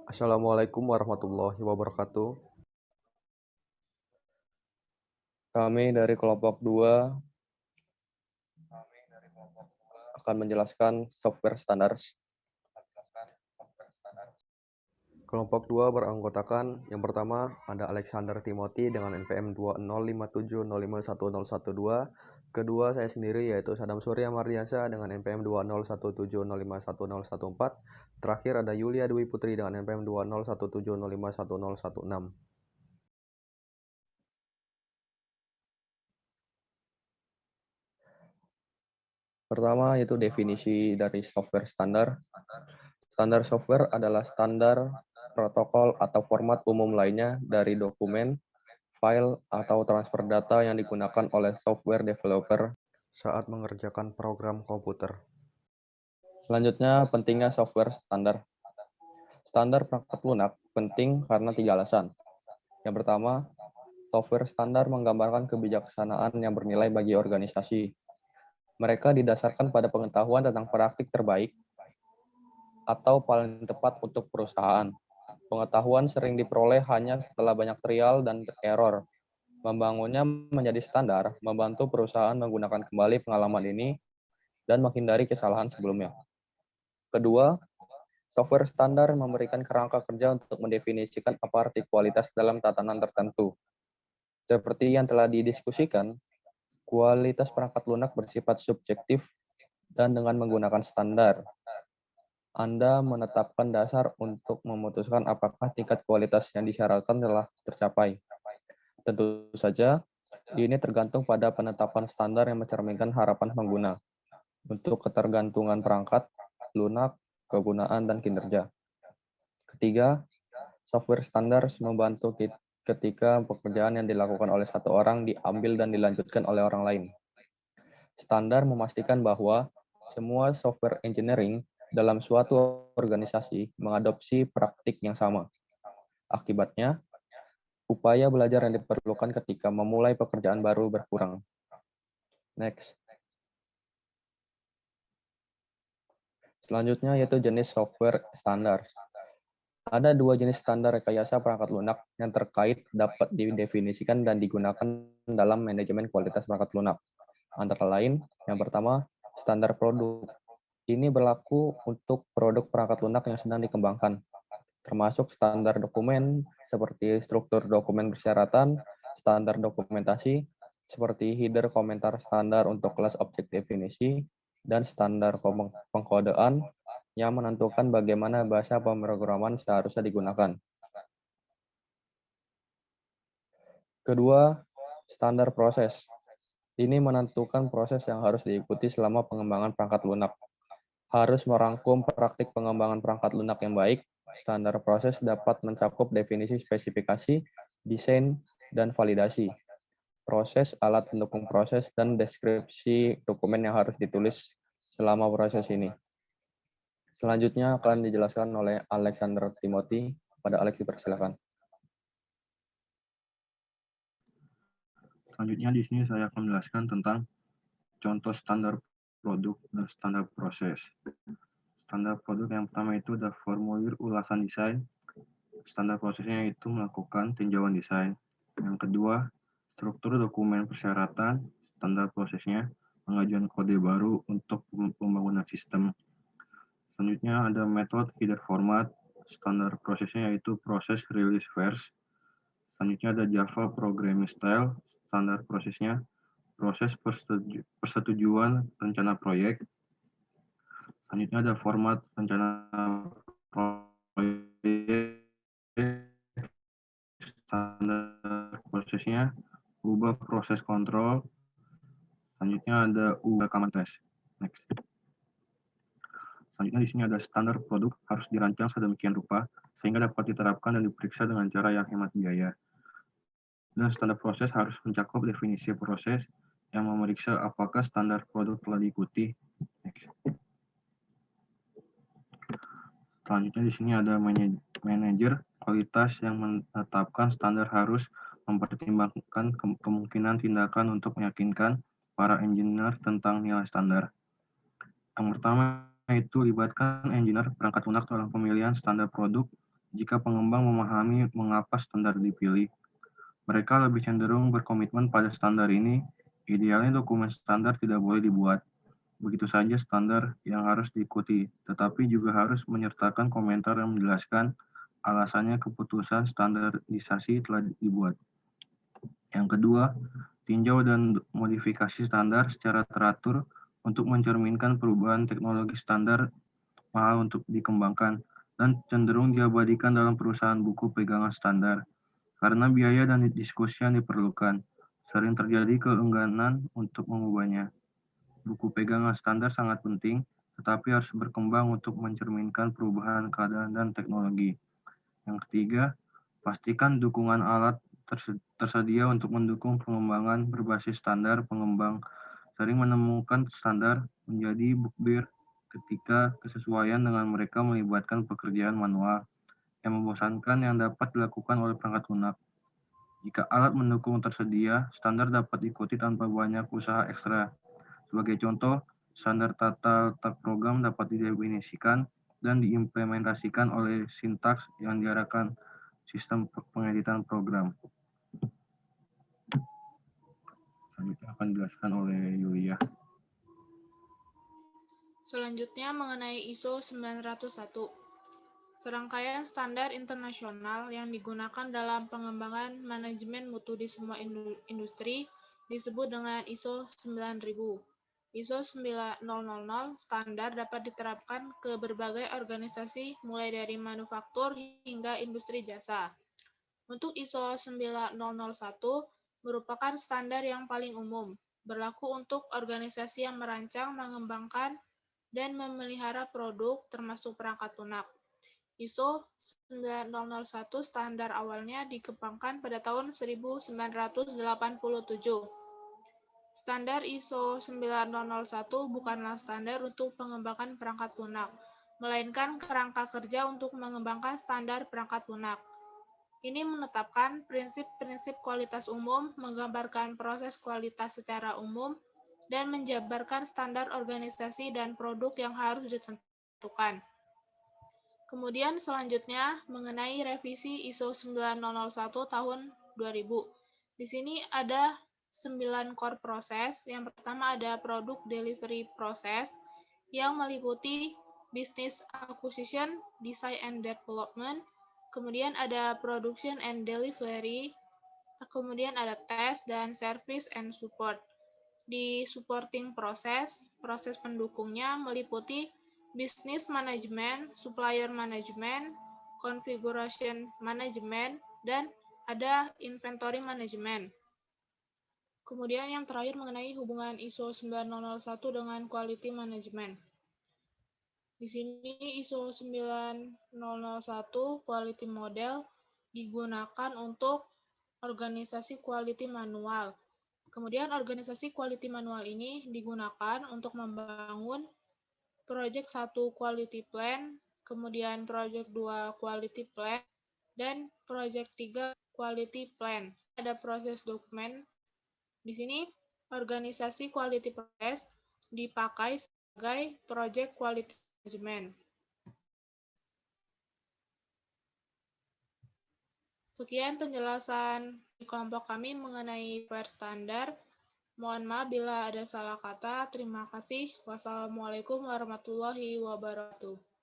Assalamualaikum warahmatullahi wabarakatuh. Kami dari kelompok 2 akan menjelaskan software standar. Kelompok 2 beranggotakan yang pertama ada Alexander Timothy dengan NPM 20570511012. Kedua saya sendiri yaitu Sadam Surya Mardiansyah dengan NPM 20170511014. Terakhir ada Yulia Dwi Putri dengan NPM 20170511016. Pertama yaitu definisi dari software standar. Standar software adalah standar, protokol, atau format umum lainnya dari dokumen, file, atau transfer data yang digunakan oleh software developer. Saat mengerjakan program komputer. Selanjutnya, pentingnya software standar. Standar perangkat lunak penting karena 3 alasan. Yang pertama, software standar menggambarkan kebijaksanaan yang bernilai bagi organisasi. Mereka didasarkan pada pengetahuan tentang praktik terbaik atau paling tepat untuk perusahaan. Pengetahuan sering diperoleh hanya setelah banyak trial dan error. Membangunnya menjadi standar, membantu perusahaan menggunakan kembali pengalaman ini dan menghindari kesalahan sebelumnya. Kedua, software standar memberikan kerangka kerja untuk mendefinisikan apa arti kualitas dalam tatanan tertentu. Seperti yang telah didiskusikan, kualitas perangkat lunak bersifat subjektif dan dengan menggunakan standar, Anda menetapkan dasar untuk memutuskan apakah tingkat kualitas yang disyaratkan telah tercapai. Tentu saja, ini tergantung pada penetapan standar yang mencerminkan harapan pengguna untuk ketergantungan perangkat, lunak, kegunaan, dan kinerja. Ketiga, software standar membantu ketika pekerjaan yang dilakukan oleh satu orang diambil dan dilanjutkan oleh orang lain. Standar memastikan bahwa semua software engineering dalam suatu organisasi mengadopsi praktik yang sama. Akibatnya, upaya belajar yang diperlukan ketika memulai pekerjaan baru berkurang. Next. Selanjutnya yaitu jenis software standar. Ada 2 jenis standar rekayasa perangkat lunak yang terkait dapat didefinisikan dan digunakan dalam manajemen kualitas perangkat lunak. Antara lain, yang pertama, standar produk. Ini berlaku untuk produk perangkat lunak yang sedang dikembangkan, termasuk standar dokumen seperti struktur dokumen persyaratan, standar dokumentasi, seperti header komentar standar untuk kelas objek definisi, dan standar pengkodean yang menentukan bagaimana bahasa pemrograman seharusnya digunakan. Kedua, standar proses. Ini menentukan proses yang harus diikuti selama pengembangan perangkat lunak. Harus merangkum praktik pengembangan perangkat lunak yang baik. Standar proses dapat mencakup definisi spesifikasi, desain, dan validasi. Proses, alat pendukung proses, dan deskripsi dokumen yang harus ditulis selama proses ini. Selanjutnya akan dijelaskan oleh Alexander Timothy. Pada Alex dipersilakan. Selanjutnya di sini saya akan menjelaskan tentang contoh standar produk dan standar proses. Standar produk yang pertama itu ada formulir ulasan desain. Standar prosesnya itu melakukan tinjauan desain. Yang kedua, struktur dokumen persyaratan. Standar prosesnya pengajuan kode baru untuk pembangunan sistem. Selanjutnya ada metode header format. Standar prosesnya yaitu proses release verse. Selanjutnya ada Java programming style. Standar prosesnya proses persetujuan rencana proyek. Selanjutnya ada format rencana proyek. Standar prosesnya ubah proses kontrol. Selanjutnya ada ubah rekaman tes. Next. Selanjutnya di sini ada standar produk harus dirancang sedemikian rupa sehingga dapat diterapkan dan diperiksa dengan cara yang hemat biaya. Dan standar proses harus mencakup definisi proses yang memeriksa apakah standar produk telah diikuti. Next. Selanjutnya di sini ada manajer kualitas yang menetapkan standar harus mempertimbangkan kemungkinan tindakan untuk meyakinkan para engineer tentang nilai standar. Yang pertama itu libatkan engineer perangkat lunak dalam pemilihan standar produk jika pengembang memahami mengapa standar dipilih. Mereka lebih cenderung berkomitmen pada standar ini. Idealnya dokumen standar tidak boleh dibuat begitu saja standar yang harus diikuti, tetapi juga harus menyertakan komentar yang menjelaskan alasannya keputusan standarisasi telah dibuat. Yang kedua, tinjau dan modifikasi standar secara teratur untuk mencerminkan perubahan teknologi standar mahal untuk dikembangkan dan cenderung diabadikan dalam perusahaan buku pegangan standar. Karena biaya dan diskusi yang diperlukan, sering terjadi keengganan untuk mengubahnya. Buku pegangan standar sangat penting, tetapi harus berkembang untuk mencerminkan perubahan keadaan dan teknologi. Yang ketiga, pastikan dukungan alat tersedia untuk mendukung pengembangan berbasis standar. Pengembang sering menemukan standar menjadi bukber ketika kesesuaian dengan mereka melibatkan pekerjaan manual yang membosankan yang dapat dilakukan oleh perangkat lunak. Jika alat mendukung tersedia, standar dapat diikuti tanpa banyak usaha ekstra. Sebagai contoh, standar tata letak program dapat didefinisikan dan diimplementasikan oleh sintaks yang diarahkan sistem pengeditan program. Selanjutnya akan dijelaskan oleh Yulia. Selanjutnya mengenai ISO 901. Serangkaian standar internasional yang digunakan dalam pengembangan manajemen mutu di semua industri disebut dengan ISO 9000. ISO 9000 standar dapat diterapkan ke berbagai organisasi mulai dari manufaktur hingga industri jasa. Untuk ISO 9001 merupakan standar yang paling umum, berlaku untuk organisasi yang merancang, mengembangkan, dan memelihara produk termasuk perangkat lunak. ISO 9001 standar awalnya dikembangkan pada tahun 1987. Standar ISO 9001 bukanlah standar untuk pengembangan perangkat lunak, melainkan kerangka kerja untuk mengembangkan standar perangkat lunak. Ini menetapkan prinsip-prinsip kualitas umum, menggambarkan proses kualitas secara umum, dan menjabarkan standar organisasi dan produk yang harus ditentukan. Kemudian selanjutnya mengenai revisi ISO 9001 tahun 2000. Di sini ada 9 core proses. Yang pertama ada product delivery process yang meliputi business acquisition, design and development, kemudian ada production and delivery, kemudian ada test dan service and support. Di supporting process, proses pendukungnya meliputi business management, supplier management, configuration management, dan ada inventory management. Kemudian yang terakhir mengenai hubungan ISO 9001 dengan quality management. Di sini ISO 9001 quality model digunakan untuk organisasi quality manual. Kemudian organisasi quality manual ini digunakan untuk membangun Project 1 Quality Plan, kemudian Project 2 Quality Plan, dan Project 3 Quality Plan. Ada proses dokumen. Di sini, organisasi quality process dipakai sebagai Project Quality Management. Sekian penjelasan di kelompok kami mengenai FAIR standar. Mohon maaf bila ada salah kata. Terima kasih. Wassalamualaikum warahmatullahi wabarakatuh.